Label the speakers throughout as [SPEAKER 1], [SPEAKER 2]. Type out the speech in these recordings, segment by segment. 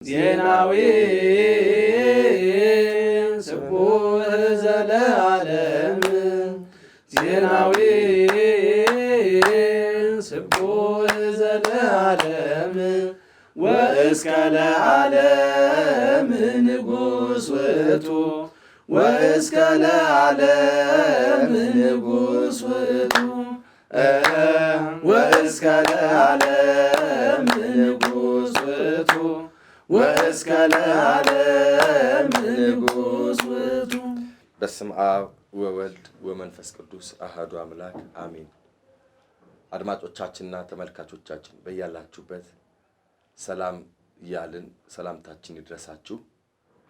[SPEAKER 1] ዜናዊ ስቡሕ ዘለዓለም ዜናዊ ስቡሕ ዘለዓለም ወእስከ ለዓለም ንጉሥ ውእቱ ወእስከ ለዓለም ንጉሥ ውእቱ ወእስከ ለዓለም ንጉሥ ውእቱ ወእስከ ለዓለም ንጉሥ ውእቱ።
[SPEAKER 2] በስመ አብ ወወልድ ወመንፈስ ቅዱስ አሐዱ አምላክ አሜን። አድማጮቻችንና ተመልካቾቻችን በያላችሁበት ሰላም እያልን ሰላምታችን ይድረሳችሁ።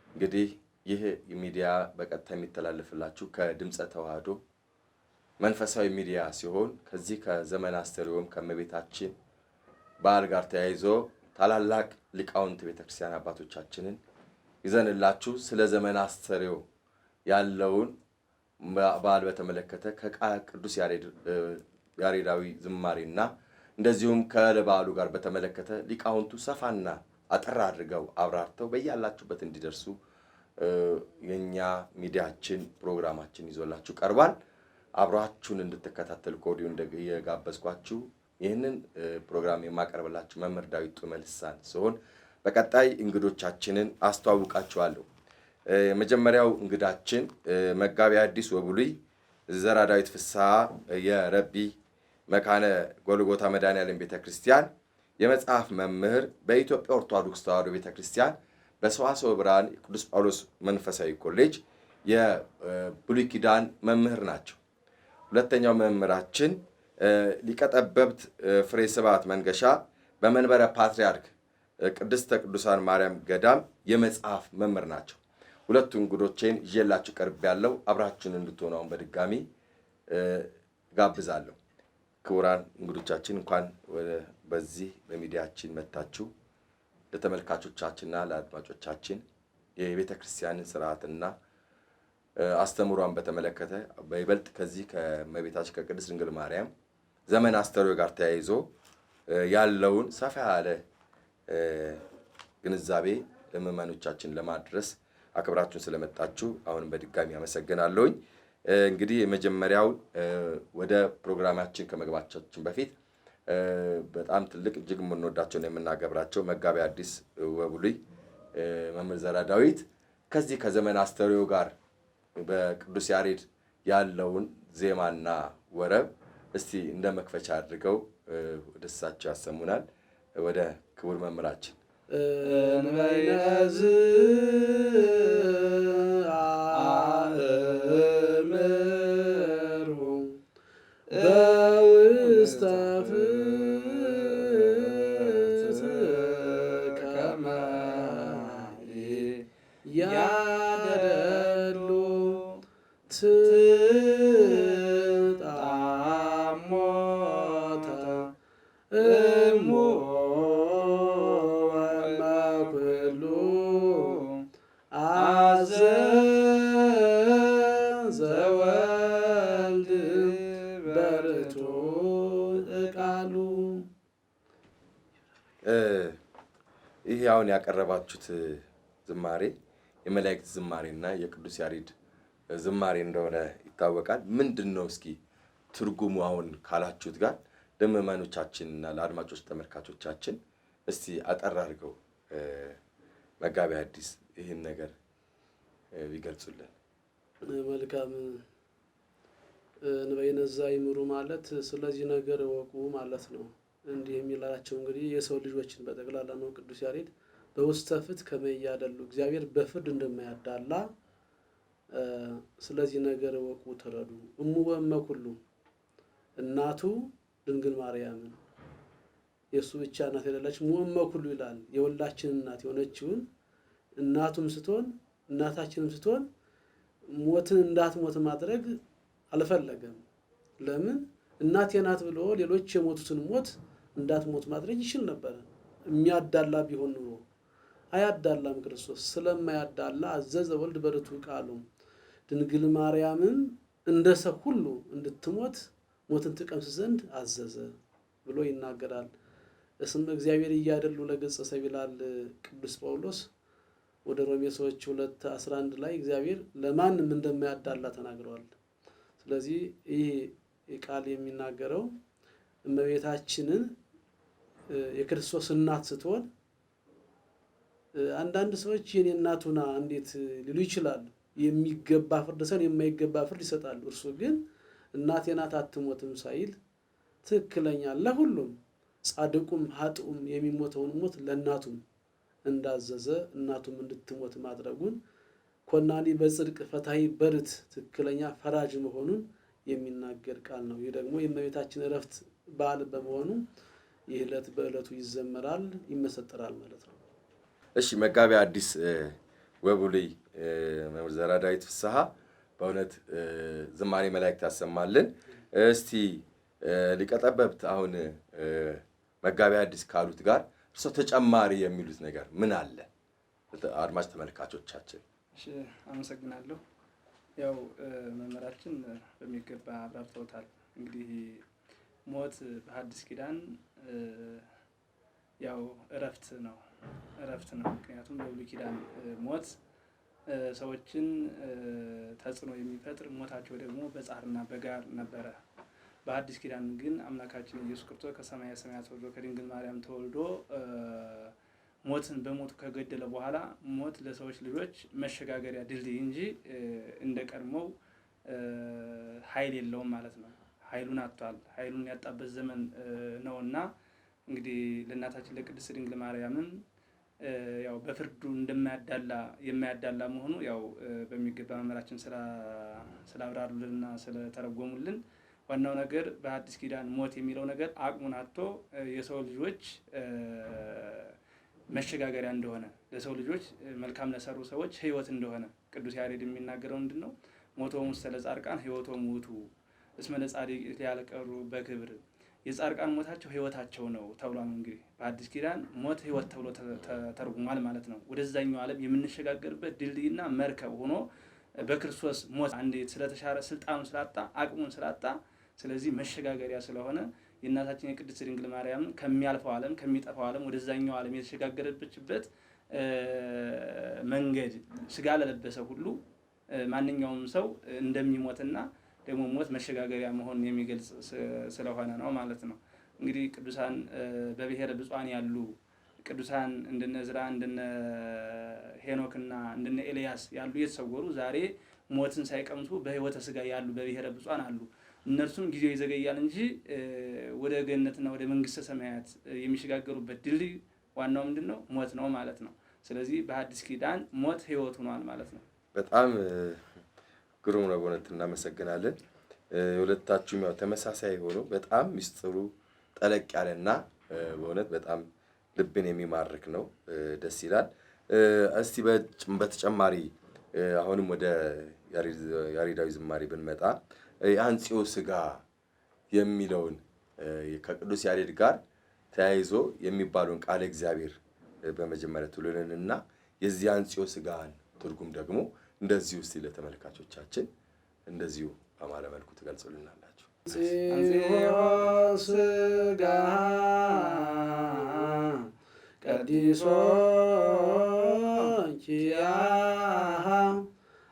[SPEAKER 2] እንግዲህ ይህ ሚዲያ በቀጥታ የሚተላለፍላችሁ ከድምፀ ተዋህዶ መንፈሳዊ ሚዲያ ሲሆን ከዚህ ከዘመን አስተርእዮም ከእመቤታችን በዓል ጋር ተያይዞ ታላላቅ ሊቃውንት ቤተክርስቲያን አባቶቻችንን ይዘንላችሁ ስለ ዘመን አስተርእዮ ያለውን በዓል በተመለከተ ከቅዱስ ያሬዳዊ ዝማሬና እንደዚሁም ከበዓሉ ጋር በተመለከተ ሊቃውንቱ ሰፋና አጠር አድርገው አብራርተው በያላችሁበት እንዲደርሱ የኛ ሚዲያችን ፕሮግራማችን ይዞላችሁ ቀርቧል። አብራችሁን እንድትከታተሉ ከወዲሁ የጋበዝኳችሁ ይህንን ፕሮግራም የማቀርብላችሁ መምህር ዳዊት ጡመ ልሳን ሲሆን በቀጣይ እንግዶቻችንን አስተዋውቃችኋለሁ። የመጀመሪያው እንግዳችን መጋቢ ሐዲስ ወብሉይ ዘራ ዳዊት ፍስሐ የረቢ መካነ ጎልጎታ መድኃኔዓለም ቤተክርስቲያን የመጽሐፍ መምህር፣ በኢትዮጵያ ኦርቶዶክስ ተዋሕዶ ቤተክርስቲያን በሰዋስወ ብርሃን ቅዱስ ጳውሎስ መንፈሳዊ ኮሌጅ የብሉይ ኪዳን መምህር ናቸው። ሁለተኛው መምህራችን ሊቀ ጠበብት ፍሬ ስብሐት መንገሻ በመንበረ ፓትርያርክ ቅድስተ ቅዱሳን ማርያም ገዳም የመጽሐፍ መምህር ናቸው። ሁለቱ እንግዶቼን ይዤላችሁ ቀርብ ያለው አብራችሁን እንድትሆኑ አሁን በድጋሚ ጋብዛለሁ። ክቡራን እንግዶቻችን እንኳን በዚህ በሚዲያችን መታችሁ ለተመልካቾቻችንና ለአድማጮቻችን የቤተ ክርስቲያንን ስርዓትና አስተምሯን በተመለከተ በይበልጥ ከዚህ ከእመቤታችን ከቅድስት ድንግል ማርያም ዘመን አስተርእዮ ጋር ተያይዞ ያለውን ሰፋ ያለ ግንዛቤ ለምእመኖቻችን ለማድረስ አክብራችሁን ስለመጣችሁ አሁንም በድጋሚ አመሰግናለሁኝ። እንግዲህ የመጀመሪያው ወደ ፕሮግራማችን ከመግባታችን በፊት በጣም ትልቅ እጅግ የምንወዳቸውና የምናገብራቸው መጋቢ ሐዲስ ወብሉይ መምህር ዘራ ዳዊት ከዚህ ከዘመን አስተርእዮ ጋር በቅዱስ ያሬድ ያለውን ዜማና ወረብ እስቲ እንደ መክፈቻ አድርገው ወደ እሳቸው ያሰሙናል። ወደ ክቡር መምህራችን
[SPEAKER 1] እንበይነዝ አእምሩ በውስተ ፍትከመ ያደሉ ትጣሞተ እሞ ወመኩሉ አዘዘ ወልድ በርቱ ቃሉ።
[SPEAKER 2] ይህ አሁን ያቀረባችሁት ዝማሬ የመላእክት ዝማሬና የቅዱስ ያሬድ ዝማሬ እንደሆነ ይታወቃል። ምንድን ነው እስኪ ትርጉሙ አሁን ካላችሁት ጋር ለምእመኖቻችንና ለአድማጮች ተመልካቾቻችን እስቲ አጠር አድርገው መጋቢ ሐዲስ ይህን ነገር ይገልጹልን።
[SPEAKER 1] መልካም። እንበይነዝ አእምሩ ማለት ስለዚህ ነገር እወቁ ማለት ነው። እንዲህ የሚላቸው እንግዲህ የሰው ልጆችን በጠቅላላ ነው። ቅዱስ ያሬድ በውስተ ፍትከመ ያደሉ እግዚአብሔር በፍርድ እንደማያዳላ ስለዚህ ነገር እወቁ ተረዱ። እሙ ወእመኩሉ እናቱ ድንግል ማርያምን የእሱ ብቻ እናት አይደለች። እሙ ወእመኩሉ ይላል። የሁላችን እናት የሆነችውን እናቱም ስትሆን እናታችንም ስትሆን ሞትን እንዳትሞት ማድረግ አልፈለገም። ለምን? እናቴ ናት ብሎ ሌሎች የሞቱትን ሞት እንዳትሞት ማድረግ ይችል ነበር። የሚያዳላ ቢሆን ኑሮ አያዳላም። ክርስቶስ ስለማያዳላ አዘዘ ወልድ በርቱ ቃሉ ድንግል ማርያምን እንደ ሰው ሁሉ እንድትሞት ሞትን ትቀምስ ዘንድ አዘዘ ብሎ ይናገራል። እስመ እግዚአብሔር እያደሉ ለገጸ ሰብ ይላል ቅዱስ ጳውሎስ ወደ ሮሜ ሰዎች 2:11 ላይ እግዚአብሔር ለማንም እንደማያዳላ ተናግሯል። ስለዚህ ይህ ቃል የሚናገረው እመቤታችንን የክርስቶስ እናት ስትሆን አንዳንድ ሰዎች የኔ እናቱና እንዴት ሊሉ ይችላሉ። የሚገባ ፍርድ ሰን የማይገባ ፍርድ ይሰጣሉ። እርሱ ግን እናቴ ናት አትሞትም ሳይል ትክክለኛ ለሁሉም ጻድቁም ኃጥኡም የሚሞተውን ሞት ለእናቱም እንዳዘዘ እናቱም እንድትሞት ማድረጉን ኮናኒ በጽድቅ ፈታሂ በርት ትክክለኛ ፈራጅ መሆኑን የሚናገር ቃል ነው። ይህ ደግሞ የእመቤታችን ዕረፍት በዓል በመሆኑ ይህ ዕለት በዕለቱ ይዘመራል፣ ይመሰጠራል ማለት ነው።
[SPEAKER 2] እሺ መጋቢ ሐዲስ ወቡልይ መምህር ዘራዳዊት ፍስሐ በእውነት ዝማሬ መላእክት ያሰማልን። እስቲ ሊቀ ጠበብት አሁን መጋቢ ሐዲስ ካሉት ጋር እርሶ ተጨማሪ የሚሉት ነገር ምን አለ? አድማጭ ተመልካቾቻችን።
[SPEAKER 3] እሺ አመሰግናለሁ። ያው መምህራችን በሚገባ አብራርተውታል። እንግዲህ ሞት በሐዲስ ኪዳን ያው ዕረፍት ነው። ምክንያቱም በብሉይ ኪዳን ሞት ሰዎችን ተጽዕኖ የሚፈጥር ሞታቸው ደግሞ በጻርና በጋር ነበረ። በሐዲስ ኪዳን ግን አምላካችን ኢየሱስ ክርስቶስ ከሰማየ ሰማያት ወርዶ ከድንግል ማርያም ተወልዶ ሞትን በሞቱ ከገደለ በኋላ ሞት ለሰዎች ልጆች መሸጋገሪያ ድልድይ እንጂ እንደ ቀድሞው ኃይል የለውም ማለት ነው። ኃይሉን አጥቷል። ኃይሉን ያጣበት ዘመን ነውና እንግዲህ ለእናታችን ለቅድስት ድንግል ማርያምም ያው በፍርዱ የማያዳላ መሆኑ ያው በሚገባ መምህራችን ስላብራሩልንና ስለተረጎሙልን ዋናው ነገር በሐዲስ ኪዳን ሞት የሚለው ነገር አቅሙን አጥቶ የሰው ልጆች መሸጋገሪያ እንደሆነ ለሰው ልጆች መልካም ለሰሩ ሰዎች ሕይወት እንደሆነ ቅዱስ ያሬድ የሚናገረው ምንድነው? ሞቶሙ ውስተ ለጻድቃን ሕይወቶሙ ውእቱ እስመ ለጻድቅ ያለቀሩ በክብር የጻድቃን ሞታቸው ሕይወታቸው ነው ተብሏል። እንግዲህ በሐዲስ ኪዳን ሞት ሕይወት ተብሎ ተተርጉሟል ማለት ነው። ወደዛኛው ዓለም የምንሸጋገርበት ድልድይና መርከብ ሆኖ በክርስቶስ ሞት አንዴ ስለተሻረ ስልጣኑ ስላጣ አቅሙን ስላጣ ስለዚህ መሸጋገሪያ ስለሆነ የእናታችን የቅድስት ድንግል ማርያም ከሚያልፈው ዓለም ከሚጠፋው ዓለም ወደዛኛው ዓለም የተሸጋገረችበት መንገድ ስጋ ለለበሰ ሁሉ ማንኛውም ሰው እንደሚሞትና ደግሞ ሞት መሸጋገሪያ መሆኑን የሚገልጽ ስለሆነ ነው ማለት ነው። እንግዲህ ቅዱሳን በብሔረ ብፁዓን ያሉ ቅዱሳን እንደነ ዕዝራ እንደነ ሄኖክና እንደነ ኤልያስ ያሉ የተሰወሩ ዛሬ ሞትን ሳይቀምሱ በሕይወተ ስጋ ያሉ በብሔረ ብፁዓን አሉ። እነርሱም ጊዜው ይዘገያል እንጂ ወደ ገነትና ወደ መንግስተ ሰማያት የሚሸጋገሩበት ድልድይ ዋናው ምንድነው? ሞት ነው ማለት ነው። ስለዚህ በሐዲስ ኪዳን ሞት ሕይወት ሆኗል ማለት ነው።
[SPEAKER 2] በጣም ግሩም ነው። በእውነት እናመሰግናለን። የሁለታችሁም ያው ተመሳሳይ ሆኖ በጣም ሚስጥሩ ጠለቅ ያለና በእውነት በጣም ልብን የሚማርክ ነው። ደስ ይላል። እስቲ በተጨማሪ አሁንም ወደ ያሬዳዊ ዝማሬ ብንመጣ የአንጽዮ ስጋ የሚለውን ከቅዱስ ያሬድ ጋር ተያይዞ የሚባለውን ቃለ እግዚአብሔር በመጀመሪያ ትሉልንና የዚህ አንጽዮ ስጋን ትርጉም ደግሞ እንደዚሁ እስቲ ለተመልካቾቻችን እንደዚሁ በማለ መልኩ ትገልጹልናላችሁ።
[SPEAKER 1] አንጽዮ ስጋ ቀዲሶ ኪያሃ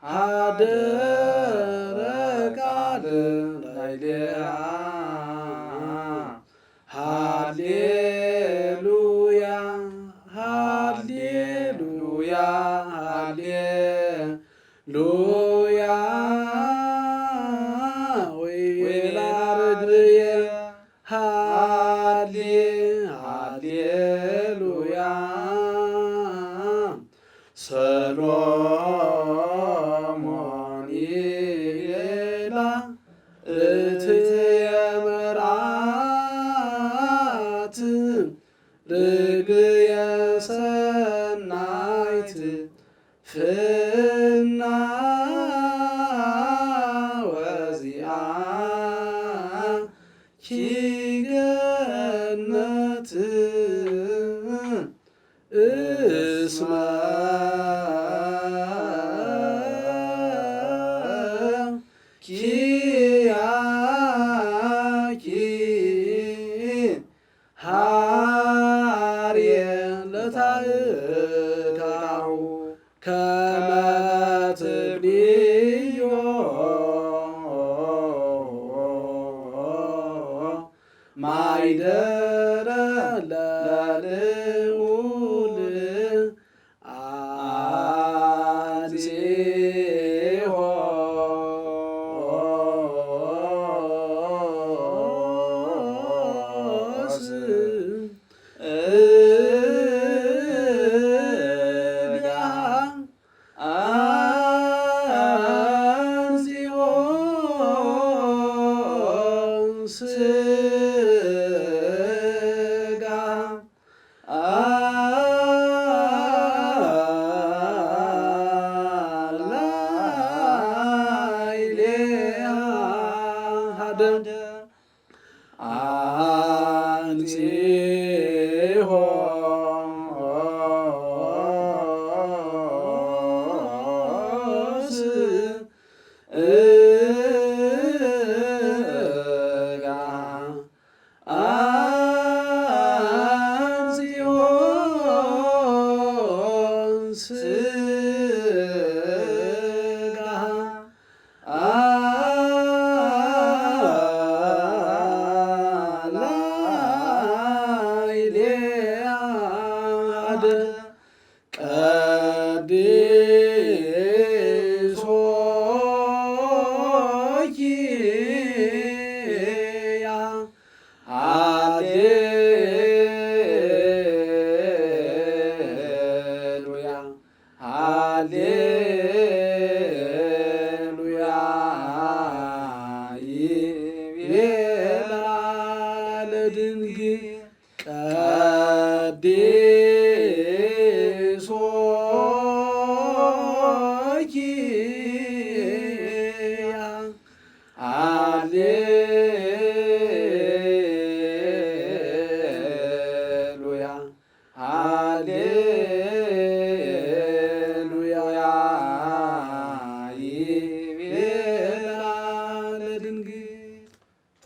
[SPEAKER 1] ሀደረ ቃል ላይሌሃ ሃሌሉያ ሃሌሉያ ሃሌሉያ ወይቤላ ርግብየ ሃሌሉያ ሰሎሞን ይቤላ ርትዕየ መርዓት ርግብየ ሰናይት ፍና ወዚአ ኪገነት እስመ ኪያኪ ሃሌሉያ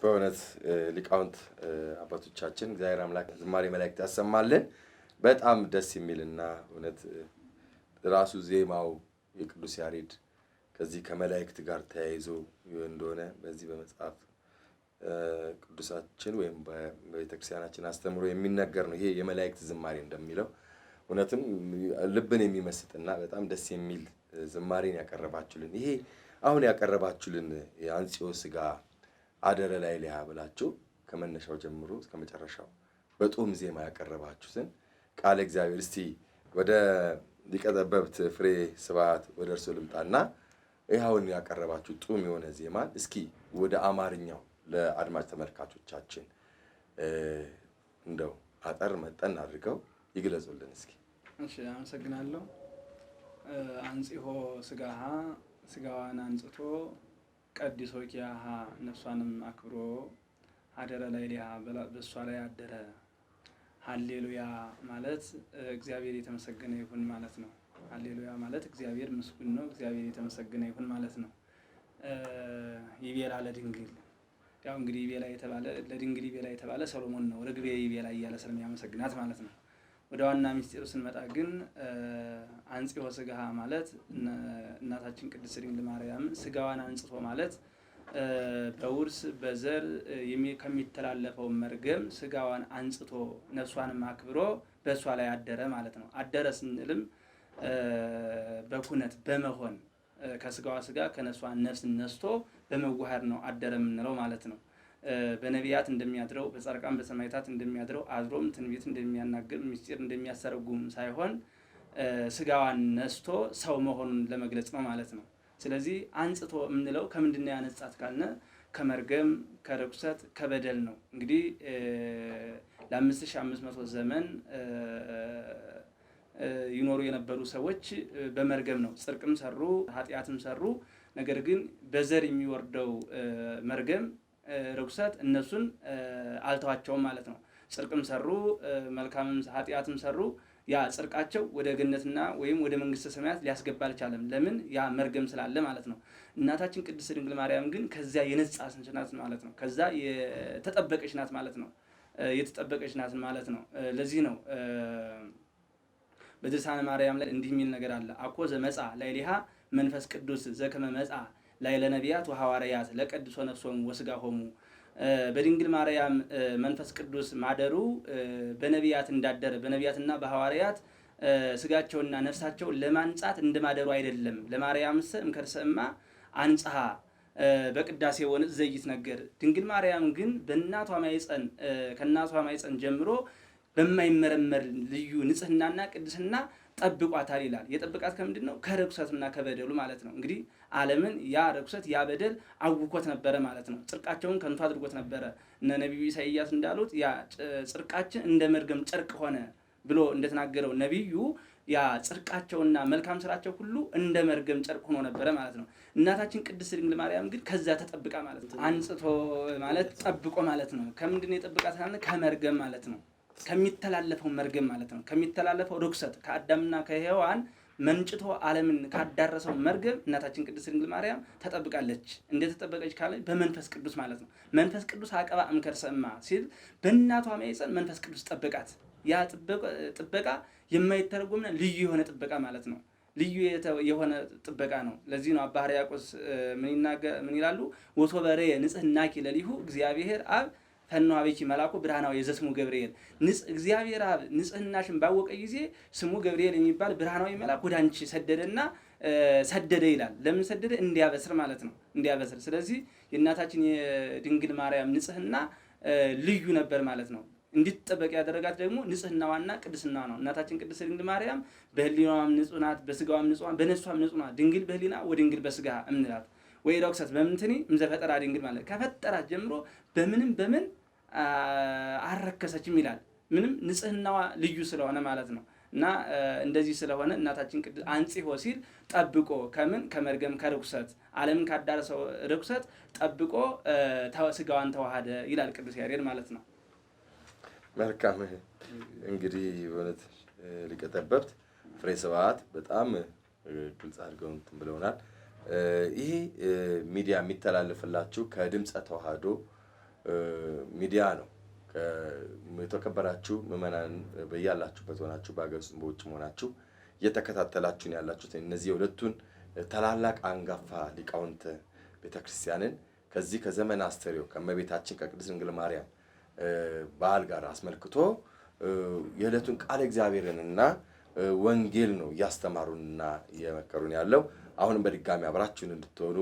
[SPEAKER 2] በእውነት ሊቃውንት አባቶቻችን እግዚአብሔር አምላክ ዝማሬ መላእክት ያሰማልን። በጣም ደስ የሚልና እውነት ራሱ ዜማው የቅዱስ ያሬድ ከዚህ ከመላእክት ጋር ተያይዞ እንደሆነ በዚህ በመጽሐፍ ቅዱሳችን ወይም በቤተክርስቲያናችን አስተምሮ የሚነገር ነው። ይሄ የመላእክት ዝማሬ እንደሚለው እውነትም ልብን የሚመስጥና በጣም ደስ የሚል ዝማሬን ያቀረባችሁልን ይሄ አሁን ያቀረባችሁልን የአንጽሖ ሥጋ አደረ ላዕሌሃ ብላችሁ ከመነሻው ጀምሮ እስከ መጨረሻው በጡም ዜማ ያቀረባችሁትን ቃለ እግዚአብሔር እስቲ ወደ ሊቀ ጠበብት ፍሬ ስብሐት ወደ እርሱ ልምጣና ይኸውን ያቀረባችሁ ጡም የሆነ ዜማን እስኪ ወደ አማርኛው ለአድማጭ ተመልካቾቻችን እንደው አጠር መጠን አድርገው ይግለጹልን እስኪ።
[SPEAKER 3] እሺ፣ አመሰግናለሁ። አንጽሖ ሥጋሃ ሥጋዋን አንጽቶ ቀድሶ ኪያሃ ነፍሷንም አክብሮ አደረ ላዕሌሃ በእሷ ላይ አደረ። ሃሌሉያ ማለት እግዚአብሔር የተመሰገነ ይሁን ማለት ነው። ሃሌሉያ ማለት እግዚአብሔር ምስጉን ነው፣ እግዚአብሔር የተመሰገነ ይሁን ማለት ነው። ይቤላ ለድንግል ያው እንግዲህ ይቤላ የተባለ ለድንግል ይቤላ የተባለ ሰሎሞን ነው። ርግቤ ይቤላ እያለ ስለሚያመሰግናት ማለት ነው። ወደ ዋና ሚስጢሩ ስንመጣ ግን አንጽሖ ሥጋሃ ማለት እናታችን ቅድስት ድንግል ማርያም ሥጋዋን አንጽቶ ማለት በውርስ በዘር ከሚተላለፈው መርገም ሥጋዋን አንጽቶ ነፍሷንም አክብሮ በእሷ ላይ አደረ ማለት ነው። አደረ ስንልም በኩነት በመሆን ከሥጋዋ ሥጋ ከነፍሷ ነፍስ ነስቶ በመዋሃድ ነው አደረ የምንለው ማለት ነው። በነቢያት እንደሚያድረው በጻድቃን በሰማዕታት እንደሚያድረው አድሮም ትንቢት እንደሚያናግር ምስጢር እንደሚያስተረጉም ሳይሆን ሥጋዋን ነስቶ ሰው መሆኑን ለመግለጽ ነው ማለት ነው። ስለዚህ አንጽቶ የምንለው ከምንድን ነው ያነጻት ካልነ ከመርገም ከርኩሰት ከበደል ነው። እንግዲህ ለ5500 ዘመን ይኖሩ የነበሩ ሰዎች በመርገም ነው። ጽድቅም ሰሩ ኃጢአትም ሰሩ። ነገር ግን በዘር የሚወርደው መርገም ርኩሰት እነሱን አልተዋቸውም ማለት ነው። ጽድቅም ሰሩ መልካምም ኃጢአትም ሰሩ። ያ ጽድቃቸው ወደ ገነትና ወይም ወደ መንግስተ ሰማያት ሊያስገባ አልቻለም። ለምን? ያ መርገም ስላለ ማለት ነው። እናታችን ቅድስት ድንግል ማርያም ግን ከዚያ የነጻች ናት ማለት ነው። ከዛ የተጠበቀች ናት ማለት ነው። የተጠበቀች ናት ማለት ነው። ለዚህ ነው በድርሳነ ማርያም ላይ እንዲህ የሚል ነገር አለ። አኮ ዘመጻ ላዕሌሃ መንፈስ ቅዱስ ዘከመ መጻ ላዕለ ነቢያት ወሐዋርያት ለቀድሶ ነፍሶሙ ወሥጋሆሙ። በድንግል ማርያም መንፈስ ቅዱስ ማደሩ በነቢያት እንዳደረ በነቢያትና በሐዋርያት ሥጋቸውና ነፍሳቸውን ለማንጻት እንደማደሩ አይደለም። ለማርያምስ እምከርሰማ አንጽሐ በቅዳሴ ወንዝ ዘይት ነገር። ድንግል ማርያም ግን በእናቷ ማኅፀን ከእናቷ ማኅፀን ጀምሮ በማይመረመር ልዩ ንጽህናና ቅድስና ጠብቋታል ይላል። የጠብቃት ከምንድን ነው? ከርኩሰትና ከበደሉ ማለት ነው። እንግዲህ ዓለምን ያ ርኩሰት ያ በደል አውኮት ነበረ ማለት ነው። ጽድቃቸውን ከንቱ አድርጎት ነበረ። እነ ነቢዩ ኢሳይያስ እንዳሉት ያ ጽድቃችን እንደ መርገም ጨርቅ ሆነ ብሎ እንደተናገረው ነቢዩ ያ ጽድቃቸውና መልካም ስራቸው ሁሉ እንደ መርገም ጨርቅ ሆኖ ነበረ ማለት ነው። እናታችን ቅድስት ድንግል ማርያም ግን ከዛ ተጠብቃ ማለት ነው። አንጽቶ ማለት ጠብቆ ማለት ነው። ከምንድን ነው የጠብቃት? ከመርገም ማለት ነው። ከሚተላለፈው መርገም ማለት ነው። ከሚተላለፈው ርኩሰት ከአዳምና ከሔዋን መንጭቶ ዓለምን ካዳረሰው መርገም እናታችን ቅድስት ድንግል ማርያም ተጠብቃለች። እንደተጠበቀች ካለ በመንፈስ ቅዱስ ማለት ነው። መንፈስ ቅዱስ አቀባ እምከርሰ እማ ሲል በእናቷ ማኅፀን መንፈስ ቅዱስ ጠበቃት። ያ ጥበቃ የማይተረጎምና ልዩ የሆነ ጥበቃ ማለት ነው። ልዩ የሆነ ጥበቃ ነው። ለዚህ ነው አባ ሕርያቆስ ምን ይላሉ? ወሶበሬ ንጽሕናኪ ለሊሁ እግዚአብሔር አብ ፈነወ ኀቤኪ መልአኩ ብርሃናዊ የዘስሙ ገብርኤል። እግዚአብሔር አብ ንጽሕናሽን ባወቀ ጊዜ ስሙ ገብርኤል የሚባል ብርሃናዊ መልአክ ወደ አንቺ ሰደደ ይላል። ለምን ሰደደ? እንዲያበስር ማለት ነው። እንዲያበስር። ስለዚህ የእናታችን የድንግል ማርያም ንጽሕና ልዩ ነበር ማለት ነው። እንዲጠበቅ ያደረጋት ደግሞ ንጽሕናዋና ቅድስናዋ ነው። እናታችን ቅድስት ድንግል ማርያም በህሊናዋም ንጹሕ ናት፣ በስጋዋም ንጹሕ ናት፣ በነፍሷም ንጹሕ ናት። ድንግል በህሊና ወድንግል በስጋ እምንላት ወይ ረክሰት በምንትኒ እምዘፈጠራ ድንግል ማለት ከፈጠራት ጀምሮ በምን አልረከሰችም ይላል። ምንም ንጽሕናዋ ልዩ ስለሆነ ማለት ነው። እና እንደዚህ ስለሆነ እናታችን ቅድስት አንጽሖ ሲል ጠብቆ ከመርገም ከርኩሰት ዓለምን ካዳረሰው ርኩሰት ጠብቆ ስጋዋን ተዋሃደ ይላል ቅዱስ ያሬድ ማለት ነው።
[SPEAKER 2] መልካም እንግዲህ በእውነት ሊቀ ጠበብት ፍሬ ስብሐት በጣም ግልጽ አድርገው እንትን ብለውናል። ይህ ሚዲያ የሚተላለፍላችሁ ከድምፀ ተዋሕዶ ሚዲያ ነው። የተከበራችሁ ምዕመናን በያላችሁበት ሆናችሁ በሀገር ውስጥ በውጭም ሆናችሁ እየተከታተላችሁን ያላችሁት እነዚህ የሁለቱን ታላላቅ አንጋፋ ሊቃውንት ቤተክርስቲያንን ከዚህ ከዘመነ አስተርእዮ ከእመቤታችን ከቅድስት ድንግል ማርያም በዓል ጋር አስመልክቶ የዕለቱን ቃለ እግዚአብሔርንና ወንጌል ነው እያስተማሩንና እየመከሩን ያለው። አሁንም በድጋሚ አብራችሁን እንድትሆኑ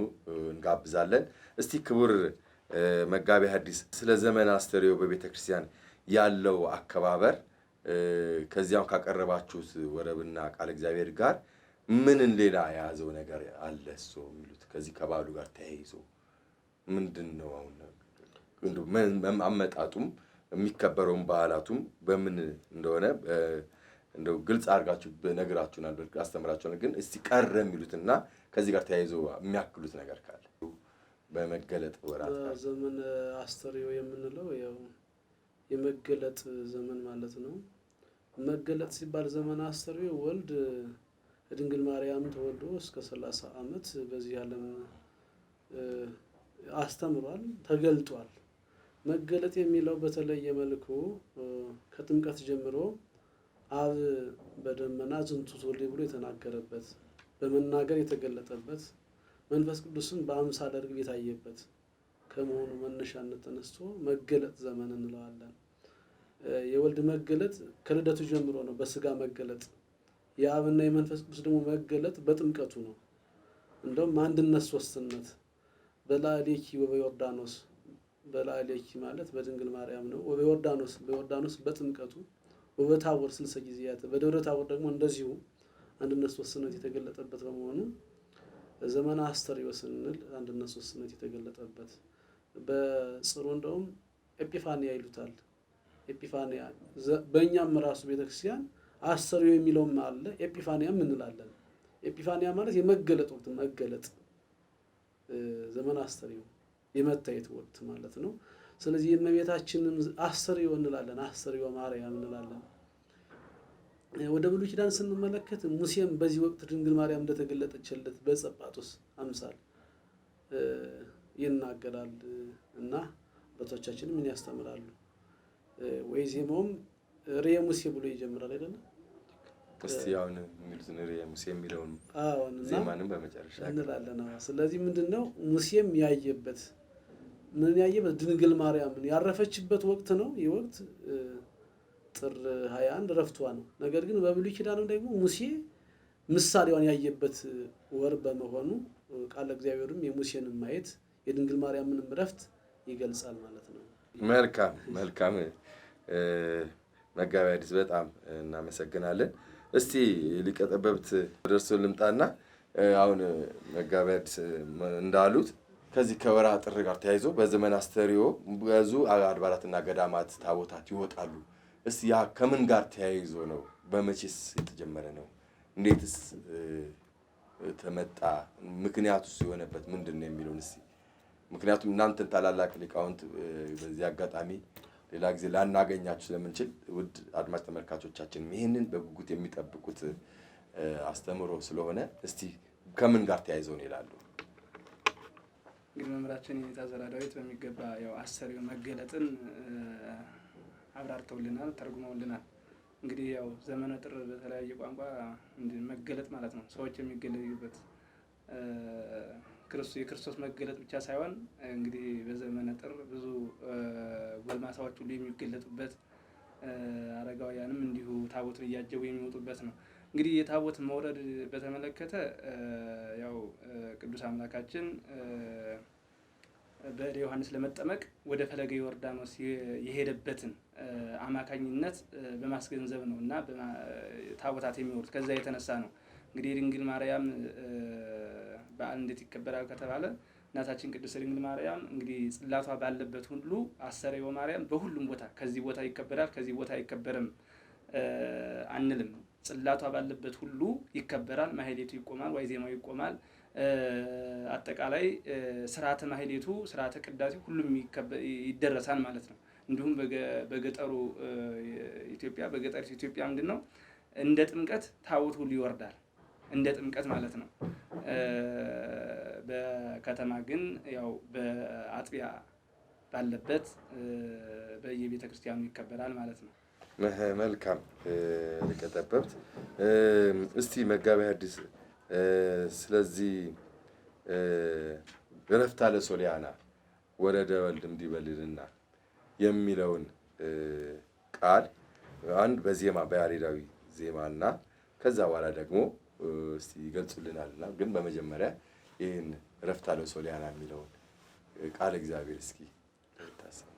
[SPEAKER 2] እንጋብዛለን። እስቲ ክቡር መጋቤ ሐዲስ ስለ ዘመነ አስተርእዮ በቤተ ክርስቲያን ያለው አከባበር ከዚያም ካቀረባችሁት ወረብና ቃለ እግዚአብሔር ጋር ምንን ሌላ የያዘው ነገር አለ እሱ የሚሉት ከዚህ ከበዓሉ ጋር ተያይዞ ምንድን ነው አሁን አመጣጡም የሚከበረውን በዓላቱም በምን እንደሆነ እንደው ግልጽ አድርጋችሁ በነግራችሁናል፣ አስተምራችሁናል። ግን እስቲ ቀረ የሚሉትና ከዚህ ጋር ተያይዞ የሚያክሉት ነገር ካለ በመገለጥ ወራት
[SPEAKER 1] ዘመን አስተርእዮ የምንለው ያው የመገለጥ ዘመን ማለት ነው። መገለጥ ሲባል ዘመን አስተርእዮ ወልድ ድንግል ማርያም ተወልዶ እስከ 30 ዓመት በዚህ ዓለም አስተምሯል፣ ተገልጧል። መገለጥ የሚለው በተለየ መልኩ ከጥምቀት ጀምሮ አብ በደመና ዝንቱ ትወልድ ብሎ የተናገረበት በመናገር የተገለጠበት መንፈስ ቅዱስን በአምሳለ ርግብ የታየበት ከመሆኑ መነሻነት ተነስቶ መገለጥ ዘመን እንለዋለን። የወልድ መገለጥ ከልደቱ ጀምሮ ነው፣ በስጋ መገለጥ። የአብና የመንፈስ ቅዱስ ደግሞ መገለጥ በጥምቀቱ ነው። እንደውም አንድነት ሶስትነት በላዕሌኪ ወበዮርዳኖስ፣ በላዕሌኪ ማለት በድንግል ማርያም ነው። በዮርዳኖስ በጥምቀቱ ወበታቦር 60 ጊዜያት፣ በደብረ ታቦር ደግሞ እንደዚሁ አንድነት ሶስትነት የተገለጠበት በመሆኑ ዘመነ አስተርእዮ ስንል አንድነት ሶስትነት የተገለጠበት በጽሩ እንደውም ኤጲፋንያ ይሉታል። ኤጲፋንያ በእኛም ራሱ ቤተክርስቲያን አስተርእዮ የሚለውም አለ፣ ኤጲፋንያም እንላለን። ኤጲፋንያ ማለት የመገለጥ ወቅት፣ መገለጥ ዘመነ አስተርእዮ የመታየት ወቅት ማለት ነው። ስለዚህ የእመቤታችንን አስተርእዮ እንላለን፣ አስተርእዮ ማርያም እንላለን። ወደ ብሉይ ኪዳን ስንመለከት ሙሴም በዚህ ወቅት ድንግል ማርያም እንደተገለጠችለት በጸጳጦስ አምሳል ይናገራል እና አባቶቻችንም ምን ያስተምራሉ? ወይ ዜማውም ርየ ሙሴ ብሎ ይጀምራል አይደል?
[SPEAKER 2] እስቲ አሁን የሚሉትን ርየ ሙሴ የሚለውን ዜማንም በመጨረሻ
[SPEAKER 1] እንላለን። ስለዚህ ምንድነው ሙሴም ያየበት ድንግል ማርያምን ያረፈችበት ወቅት ነው። ይህ ወቅት ጥር 21 ረፍቷ ነው። ነገር ግን በብሉይ ኪዳንም ደግሞ ሙሴ ምሳሌዋን ያየበት ወር በመሆኑ ቃለ እግዚአብሔርም የሙሴንም ማየት የድንግል ማርያምንም ረፍት ይገልጻል ማለት ነው።
[SPEAKER 2] መልካም መጋቤ ሐዲስ በጣም እናመሰግናለን። እስቲ ሊቀ ጠበብት ደርሶ ልምጣና አሁን መጋቤ ሐዲስ እንዳሉት ከዚህ ከወርኃ ጥር ጋር ተያይዞ በዘመነ አስተርእዮ ብዙ አድባራትና ገዳማት ታቦታት ይወጣሉ። እስቲ ያ ከምን ጋር ተያይዞ ነው? በመቼስ የተጀመረ ነው? እንዴትስ ተመጣ? ምክንያቱስ የሆነበት ምንድን ነው የሚለውን እስቲ ምክንያቱም እናንተን ታላላቅ ሊቃውንት በዚህ አጋጣሚ ሌላ ጊዜ ላናገኛችሁ ስለምንችል ውድ አድማጭ ተመልካቾቻችን ይህንን በጉጉት የሚጠብቁት አስተምሮ ስለሆነ እስቲ ከምን ጋር ተያይዘው ነው ይላሉ?
[SPEAKER 3] እንግዲህ መምህራችን የኔታ ዘራ ዳዊት በሚገባ ያው አሰሪው መገለጥን አብራርተውልናል፣ ተርጉመውልናል። እንግዲህ ያው ዘመነ ጥር በተለያየ ቋንቋ መገለጥ ማለት ነው። ሰዎች የሚገለጡበት የክርስቶስ መገለጥ ብቻ ሳይሆን እንግዲህ በዘመነ ጥር ብዙ ጎልማሳዎች ሁሉ የሚገለጡበት፣ አረጋውያንም እንዲሁ ታቦትን እያጀቡ የሚወጡበት ነው። እንግዲህ የታቦት መውረድ በተመለከተ ያው ቅዱስ አምላካችን በእደ ዮሐንስ ለመጠመቅ ወደ ፈለገ ዮርዳኖስ የሄደበትን አማካኝነት በማስገንዘብ ነው እና ታቦታት የሚወርድ ከዛ የተነሳ ነው። እንግዲህ ድንግል ማርያም በዓል እንዴት ይከበራል ከተባለ እናታችን ቅድስት ድንግል ማርያም እንግዲህ ጽላቷ ባለበት ሁሉ አሰረዮ ማርያም በሁሉም ቦታ ከዚህ ቦታ ይከበራል ከዚህ ቦታ አይከበርም አንልም። ጽላቷ ባለበት ሁሉ ይከበራል። ማህሌቱ ይቆማል፣ ዋዜማው ይቆማል። አጠቃላይ ስርዓተ ማህሌቱ፣ ስርዓተ ቅዳሴ ሁሉም ይደረሳል ማለት ነው። እንዲሁም በገጠሩ ኢትዮጵያ በገጠሪቱ ኢትዮጵያ ምንድነው እንደ ጥምቀት ታቦት ሁሉ ይወርዳል፣ እንደ ጥምቀት ማለት ነው። በከተማ ግን ያው በአጥቢያ ባለበት በየቤተ ክርስቲያኑ ይከበራል ማለት ነው።
[SPEAKER 2] መልካም ሊቀ ጠበብት፣ እስቲ መጋቤ ሐዲስ ስለዚህ ዕረፍተ ለሶልያና ወረደ ወልድ እምዲበልልና የሚለውን ቃል አንድ በዜማ በያሬዳዊ ዜማና ከዛ በኋላ ደግሞ እስቲ ይገልጹልናልና፣ ግን በመጀመሪያ ይህን ዕረፍተ ለሶልያና የሚለውን ቃል እግዚአብሔር እስኪ ታሰብ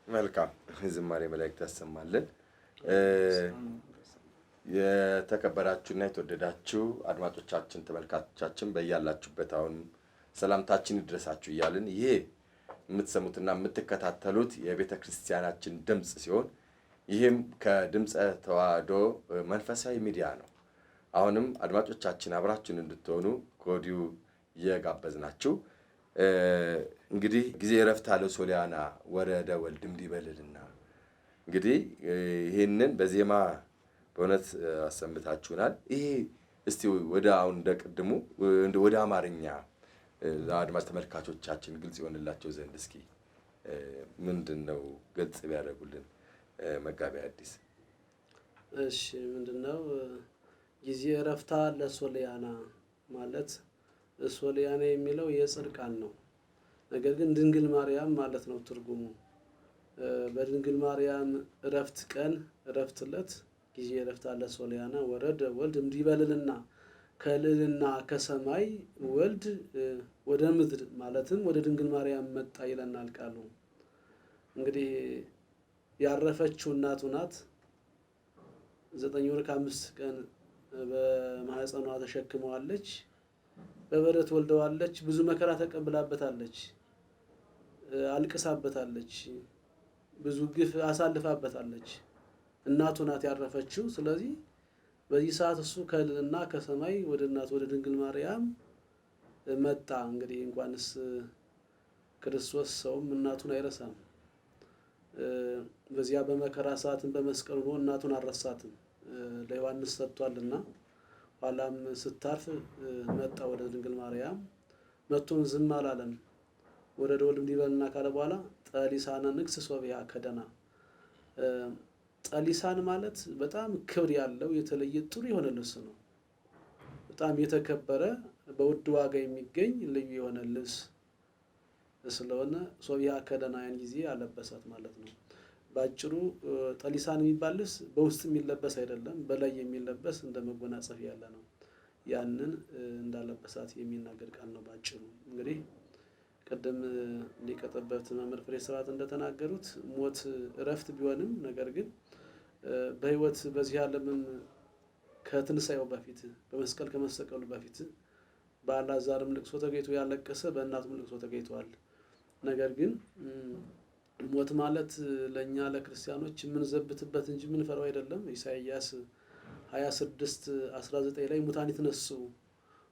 [SPEAKER 2] መልካም ዝማሬ መላእክት ያሰማልን። የተከበራችሁና የተወደዳችሁ አድማጮቻችን፣ ተመልካቾቻችን በያላችሁበት አሁን ሰላምታችን ይድረሳችሁ እያልን ይሄ የምትሰሙትና የምትከታተሉት የቤተ ክርስቲያናችን ድምፅ ሲሆን ይህም ከድምፀ ተዋሕዶ መንፈሳዊ ሚዲያ ነው። አሁንም አድማጮቻችን አብራችሁን እንድትሆኑ ከወዲሁ እየጋበዝናችሁ እንግዲህ ጊዜ ዕረፍተ ለሶልያና ወረደ ወልድ እምዲበልልና እንግዲህ ይህንን በዜማ በእውነት አሰምታችሁናል። ይሄ እስቲ ወደ አሁን እንደቅድሙ ወደ አማርኛ አድማጭ ተመልካቾቻችን ግልጽ ይሆንላቸው ዘንድ እስኪ ምንድን ነው ግልጽ ቢያደርጉልን መጋቤ ሐዲስ።
[SPEAKER 1] እሺ፣ ምንድነው ጊዜ ዕረፍተ ለሶልያና ማለት ሶልያና የሚለው የጽድቅ ቃል ነው። ነገር ግን ድንግል ማርያም ማለት ነው ትርጉሙ። በድንግል ማርያም እረፍት ቀን እረፍት ዕለት ጊዜ እረፍት አለ ሶልያና ወረደ ወልድ እንዲበልልና ከልዕልና ከሰማይ ወልድ ወደ ምድር ማለትም ወደ ድንግል ማርያም መጣ ይለናል ቃሉ። እንግዲህ ያረፈችው እናቱ ናት። 9 ወር ከ5 ቀን በማህፀኗ ተሸክመዋለች። በበረት ወልደዋለች። ብዙ መከራ ተቀብላበታለች፣ አልቅሳበታለች፣ ብዙ ግፍ አሳልፋበታለች። እናቱ ናት ያረፈችው። ስለዚህ በዚህ ሰዓት እሱ ከልዕልና ከሰማይ ወደ እናቱ ወደ ድንግል ማርያም መጣ። እንግዲህ እንኳንስ ክርስቶስ ሰውም እናቱን አይረሳም። በዚያ በመከራ ሰዓትን በመስቀል ሆኖ እናቱን አልረሳትም፣ ለዮሐንስ ሰጥቷልና። ኋላም ስታርፍ መጣ ወደ ድንግል ማርያም። መጥቶም ዝም አላለም። ወደ ወልድ እንዲበልና ካለ በኋላ ጠሊሳነ ንግስ ሶቢያ ከደና። ጠሊሳን ማለት በጣም ክብር ያለው የተለየ ጥሩ የሆነ ልብስ ነው። በጣም የተከበረ በውድ ዋጋ የሚገኝ ልዩ የሆነ ልብስ ስለሆነ ሶቢያ ከደና ያን ጊዜ አለበሳት ማለት ነው። ባጭሩ ጠሊሳን የሚባል ልብስ በውስጥ የሚለበስ አይደለም፣ በላይ የሚለበስ እንደ መጎናጸፍ ያለ ነው። ያንን እንዳለበሳት የሚናገር ቃል ነው ባጭሩ። እንግዲህ ቀደም ሊቀ ጠበብት መምህር ፍሬ ስብሐት እንደተናገሩት ሞት እረፍት ቢሆንም ነገር ግን በሕይወት በዚህ ዓለምም ከትንሣኤው በፊት በመስቀል ከመሰቀሉ በፊት በአልዓዛርም ልቅሶ ተገኝቶ ያለቀሰ በእናቱም ልቅሶ ተገኝቷል። ነገር ግን ሞት ማለት ለእኛ ለክርስቲያኖች የምንዘብትበት እንጂ የምንፈራው አይደለም። ኢሳይያስ 26:19 ላይ ሙታን ይትነሱ፣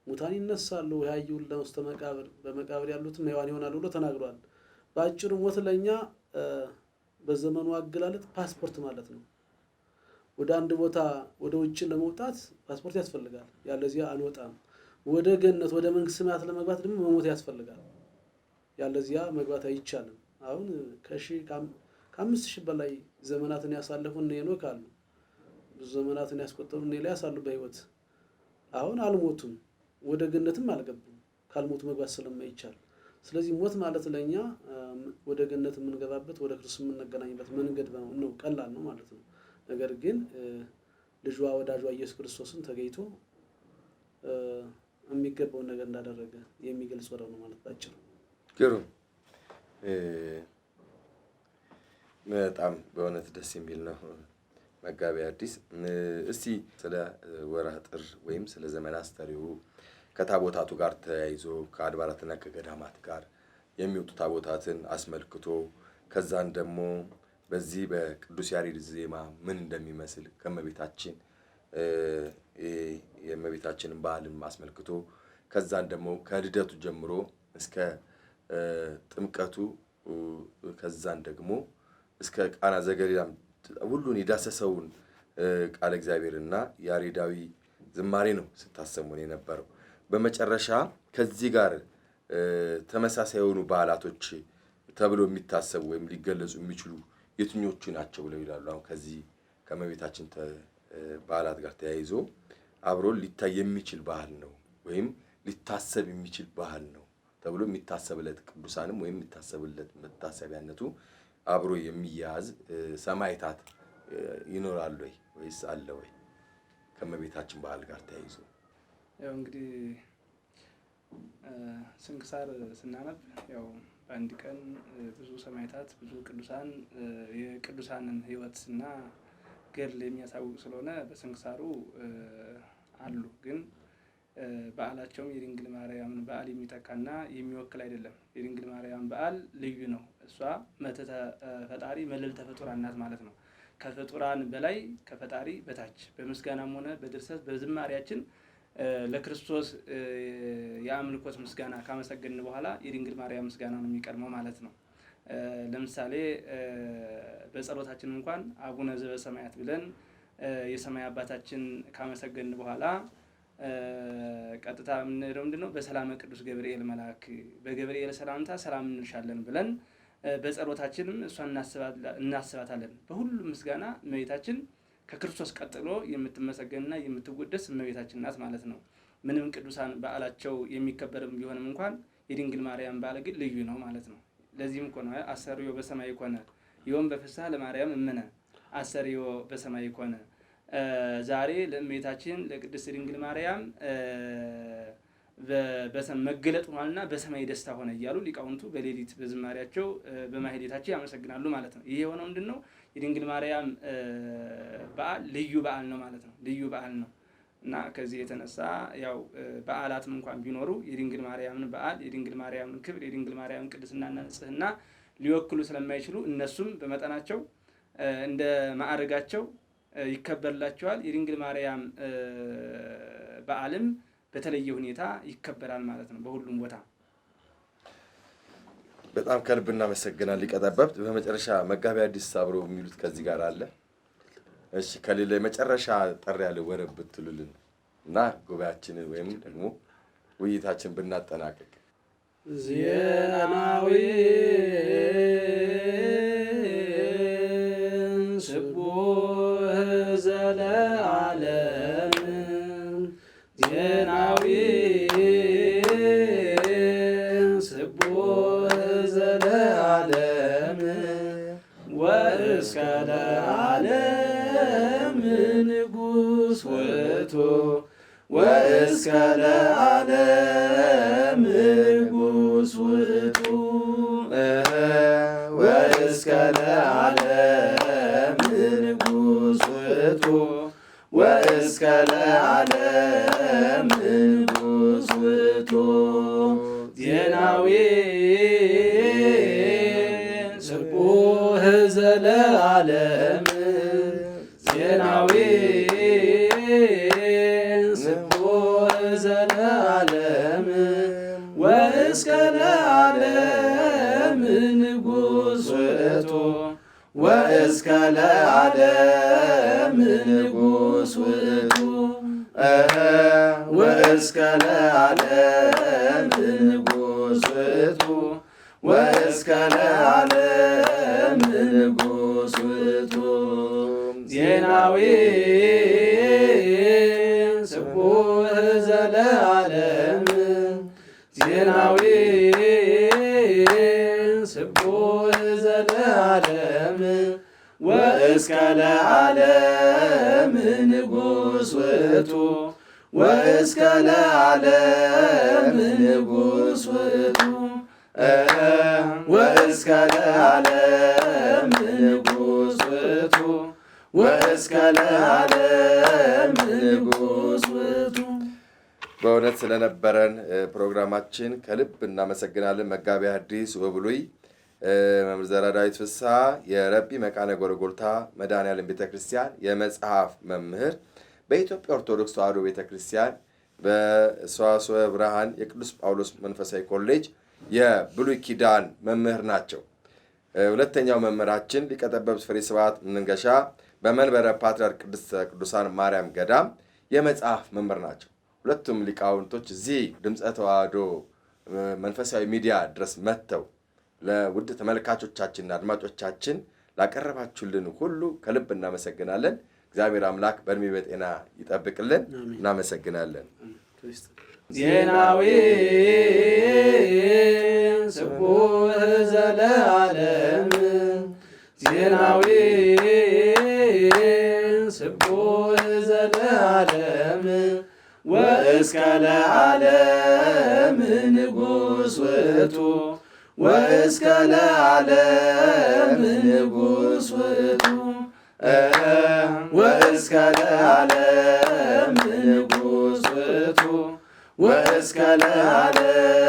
[SPEAKER 1] ሙታን ይነሳሉ፣ ያዩን ለውስተ መቃብር፣ በመቃብር ያሉትም ሕያዋን ይሆናሉ ብሎ ተናግሯል። በአጭሩ ሞት ለእኛ በዘመኑ አገላለጥ ፓስፖርት ማለት ነው። ወደ አንድ ቦታ ወደ ውጭ ለመውጣት ፓስፖርት ያስፈልጋል፣ ያለዚያ አንወጣም። ወደ ገነት ወደ መንግስተ ሰማያት ለመግባት ደግሞ መሞት ያስፈልጋል፣ ያለዚያ መግባት አይቻልም። አሁን ከ5000 በላይ ዘመናትን ያሳለፉ እነ ሄኖክ አሉ። ብዙ ዘመናትን ያስቆጠሩ እነ ኤልያስ አሉ በሕይወት አሁን አልሞቱም፣ ወደ ገነትም አልገቡም፣ ካልሞቱ መግባት ስለማይቻል። ስለዚህ ሞት ማለት ለእኛ ወደ ገነት የምንገባበት ወደ ክርስቶስ የምንገናኝበት መንገድ ነው፣ ቀላል ነው ማለት ነው። ነገር ግን ልጇ ወዳጇ ኢየሱስ ክርስቶስን ተገኝቶ የሚገባውን ነገር እንዳደረገ የሚገልጽ ወረው ነው ማለት ባጭሩ።
[SPEAKER 2] ግሩም፣ በጣም በእውነት ደስ የሚል ነው። መጋቤ ሐዲስ እስቲ ስለ ወርኃ ጥር ወይም ስለ ዘመነ አስተርእዮ ከታቦታቱ ጋር ተያይዞ ከአድባራትና ከገዳማት ጋር የሚወጡ ታቦታትን አስመልክቶ ከዛን ደግሞ በዚህ በቅዱስ ያሬድ ዜማ ምን እንደሚመስል ከእመቤታችን የእመቤታችንን በዓልን አስመልክቶ ከዛን ደግሞ ከልደቱ ጀምሮ እስከ ጥምቀቱ ከዛን ደግሞ እስከ ቃና ዘገሊላም ሁሉን የዳሰሰውን ቃለ እግዚአብሔርና ያሬዳዊ ዝማሬ ነው ስታሰሙን የነበረው። በመጨረሻ ከዚህ ጋር ተመሳሳይ የሆኑ በዓላቶች ተብሎ የሚታሰቡ ወይም ሊገለጹ የሚችሉ የትኞቹ ናቸው ብለው ይላሉ? አሁን ከዚህ ከእመቤታችን በዓላት ጋር ተያይዞ አብሮ ሊታይ የሚችል ባህል ነው ወይም ሊታሰብ የሚችል ባህል ነው ተብሎ የሚታሰብለት ቅዱሳንም ወይም የሚታሰብለት መታሰቢያነቱ አብሮ የሚያዝ ሰማዕታት ይኖራሉ ወይ ወይስ አለ ወይ? ከእመቤታችን በዓል ጋር ተያይዞ
[SPEAKER 3] ያው እንግዲህ ስንክሳር ስናነብ ያው በአንድ ቀን ብዙ ሰማዕታት ብዙ ቅዱሳን የቅዱሳንን ሕይወትና ገድል የሚያሳውቅ ስለሆነ በስንክሳሩ አሉ። ግን በዓላቸውም የድንግል ማርያምን በዓል የሚተካና የሚወክል አይደለም። የድንግል ማርያም በዓል ልዩ ነው። እሷ መተተ ፈጣሪ መልዕልተ ፍጡራን ናት ማለት ነው። ከፍጡራን በላይ ከፈጣሪ በታች በምስጋናም ሆነ በድርሰት በዝማሪያችን ለክርስቶስ የአምልኮት ምስጋና ካመሰገንን በኋላ የድንግል ማርያም ምስጋና ነው የሚቀድመው ማለት ነው። ለምሳሌ በጸሎታችን እንኳን አቡነ ዘበሰማያት ብለን የሰማይ አባታችን ካመሰገንን በኋላ ቀጥታ የምንሄደው ምንድነው? በሰላመ ቅዱስ ገብርኤል መልአክ በገብርኤል ሰላምታ ሰላም እንሻለን ብለን በጸሎታችንም እሷን እናስባታለን። በሁሉም ምስጋና እመቤታችን ከክርስቶስ ቀጥሎ የምትመሰገንና የምትወደስ እመቤታችን ናት ማለት ነው። ምንም ቅዱሳን በዓላቸው የሚከበርም ቢሆንም እንኳን የድንግል ማርያም በዓል ግን ልዩ ነው ማለት ነው። ለዚህም እኮ ነው አስተርእዮ በሰማይ ኮነ፣ ዮም በፍስሐ ለማርያም እምነ አሰርዮ በሰማይ ኮነ። ዛሬ ለእመቤታችን ለቅድስት ድንግል ማርያም መገለጥ ሆኗልና በሰማይ ደስታ ሆነ እያሉ ሊቃውንቱ በሌሊት በዝማሬያቸው በማህሌታቸው ያመሰግናሉ ማለት ነው። ይሄ የሆነው ምንድን ነው? የድንግል ማርያም በዓል ልዩ በዓል ነው ማለት ነው። ልዩ በዓል ነው እና ከዚህ የተነሳ ያው በዓላትም እንኳን ቢኖሩ የድንግል ማርያምን በዓል፣ የድንግል ማርያምን ክብር፣ የድንግል ማርያምን ቅድስናና ንጽሕና ሊወክሉ ስለማይችሉ እነሱም በመጠናቸው እንደ ማዕረጋቸው ይከበርላቸዋል። የድንግል ማርያም በዓልም በተለየ ሁኔታ ይከበራል ማለት ነው በሁሉም ቦታ።
[SPEAKER 2] በጣም ከልብ እናመሰግናለን ሊቀ ጠበብት። በመጨረሻ መጋቢ ሐዲስ አብሮ የሚሉት ከዚህ ጋር አለ? እሺ ከሌላ የመጨረሻ ጠር ያለ ወረብ ብትሉልን እና ጉባኤያችንን ወይም ደግሞ ውይይታችን ብናጠናቀቅ።
[SPEAKER 1] ዜናዊ ስቡሕ ዘለዓለም ዜናዊ ስቡሕ ዘለዓለም ወእስከ ለዓለም ንጉሥ ውእቱ ወእስከ ለዓለም ንጉሥ ውእቱ ወእስከ ለዓለም ንጉሥ ውእቱ ወእስከ ለዓለም ንጉሥ ውእቱ ዜናዊ ስቡሕ ዘለዓለም ዜናዊ ስቡሕ ዘለዓለም ወእስከ ለዓለም ንጉሥ ውእቱ ወእስከ ለዓለም ንጉሥ ውእቱ ወእስከ ለዓለም ንጉሥ ውእቱ ወእስከ ለዓለም ንጉሥ ውእቱ ዜናዊ ስቡሕ ዘለዓለም ዜናዊ ስቡሕ ዘለዓለም ወእስከ ለዓለም ንጉሥ ውእቱ ወእስከ ለዓለም ንጉሥ ውእቱ ወእስከ ለዓለም ንጉሥ ውእቱ ወእስከ ለዓለም ንጉሥ ውእቱ።
[SPEAKER 2] በእውነት ስለነበረን ፕሮግራማችን ከልብ እናመሰግናለን። መጋቢ ሐዲስ ወብሉይ መምህር ዘርዓ ዳዊት ፍስሐ የረቢ መካነ ጎልጎታ መድኃኔዓለም ቤተክርስቲያን የመጽሐፍ መምህር፣ በኢትዮጵያ ኦርቶዶክስ ተዋሕዶ ቤተክርስቲያን በሰዋስወ ብርሃን የቅዱስ ጳውሎስ መንፈሳዊ ኮሌጅ የብሉይ ኪዳን መምህር ናቸው። ሁለተኛው መምህራችን ሊቀ ጠበብት ፍሬ ስብሐት መንገሻ በመንበረ ፓትርያርክ ቅድስተ ቅዱሳን ማርያም ገዳም የመጽሐፍ መምህር ናቸው። ሁለቱም ሊቃውንቶች እዚህ ድምፀ ተዋሕዶ መንፈሳዊ ሚዲያ ድረስ መጥተው ለውድ ተመልካቾቻችንና አድማጮቻችን ላቀረባችሁልን ሁሉ ከልብ እናመሰግናለን። እግዚአብሔር አምላክ በእድሜ በጤና ይጠብቅልን። እናመሰግናለን።
[SPEAKER 1] ዜናዊ ስቡሕ ዘለዓለም ዜናዊ ስቡሕ ዘለዓለም ወእስከ ለዓለም ንጉሥ ውእቱ ወእስከ ለዓለም ንጉሥ ውእቱ ወእስከ ለዓለም ንጉሥ ውእቱ ወእስከ ለዓለም